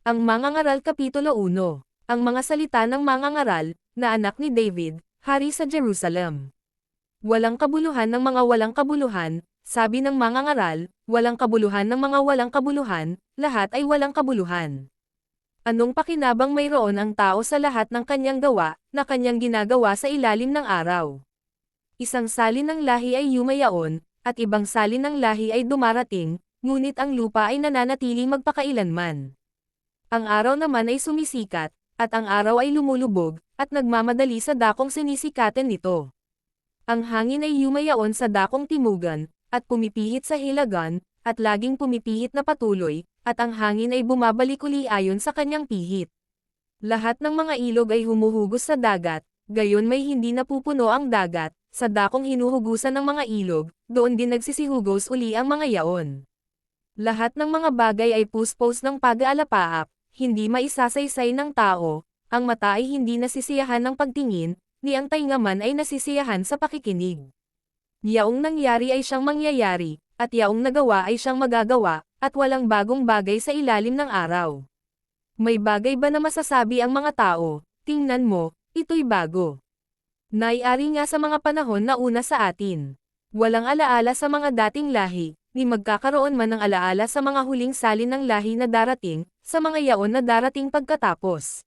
Ang Mangangaral Kapitulo 1. Ang mga salita ng mangangaral, na anak ni David, hari sa Jerusalem. Walang kabuluhan ng mga walang kabuluhan, sabi ng mangangaral, walang kabuluhan ng mga walang kabuluhan, lahat ay walang kabuluhan. Anong pakinabang mayroon ang tao sa lahat ng kanyang gawa, na kanyang ginagawa sa ilalim ng araw? Isang salin ng lahi ay yumayaon, at ibang salin ng lahi ay dumarating, ngunit ang lupa ay nananatiling magpakailanman. Ang araw naman ay sumisikat, at ang araw ay lumulubog, at nagmamadali sa dakong sinisikatin nito. Ang hangin ay yumayaon sa dakong timugan, at pumipihit sa hilagan, at laging pumipihit na patuloy, at ang hangin ay bumabalik uli ayon sa kanyang pihit. Lahat ng mga ilog ay humuhugos sa dagat, gayon may hindi napupuno ang dagat, sa dakong hinuhugusan ng mga ilog, doon din nagsisihugos uli ang mga yaon. Lahat ng mga bagay ay puspos ng pag-aalapaap, hindi maisasaysay ng tao, ang mata ay hindi nasisiyahan ng pagtingin, ni ang tainga man ay nasisiyahan sa pakikinig. Yaong nangyari ay siyang mangyayari, at yaong nagawa ay siyang magagawa, at walang bagong bagay sa ilalim ng araw. May bagay ba na masasabi ang mga tao, tingnan mo, ito'y bago. Naiari nga sa mga panahon na una sa atin. Walang alaala sa mga dating lahi, ni magkakaroon man ng alaala sa mga huling salin ng lahi na darating, sa mga yaon na darating pagkatapos.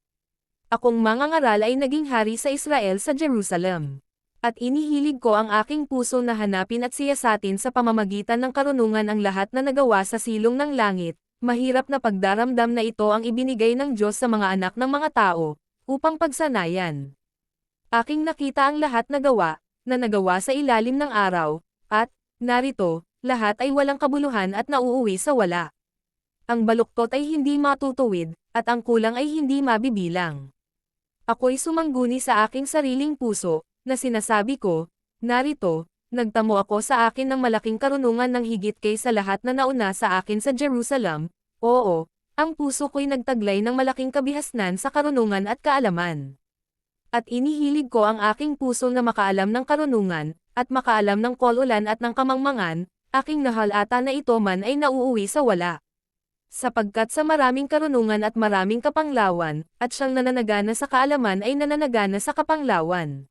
Akong mangangaral ay naging hari sa Israel sa Jerusalem. At inihilig ko ang aking puso na hanapin at siyasatin sa pamamagitan ng karunungan ang lahat na nagawa sa silong ng langit, mahirap na pagdaramdam na ito ang ibinigay ng Diyos sa mga anak ng mga tao, upang pagsanayan. Aking nakita ang lahat na nagawa sa ilalim ng araw, at, narito, lahat ay walang kabuluhan at nauuwi sa wala. Ang baluktot ay hindi matutuwid, at ang kulang ay hindi mabibilang. Ako'y sumangguni sa aking sariling puso, na sinasabi ko, narito, nagtamo ako sa akin ng malaking karunungan ng higit kaysa lahat na nauna sa akin sa Jerusalem, oo, ang puso ko'y nagtaglay ng malaking kabihasnan sa karunungan at kaalaman. At inihilig ko ang aking puso na makaalam ng karunungan, at makaalam ng kol-ulan at ng kamangmangan, aking nahalata na ito man ay nauuwi sa wala. Sapagkat sa maraming karunungan at maraming kapanglawan, at siyang nananagana sa kaalaman ay nananagana sa kapanglawan.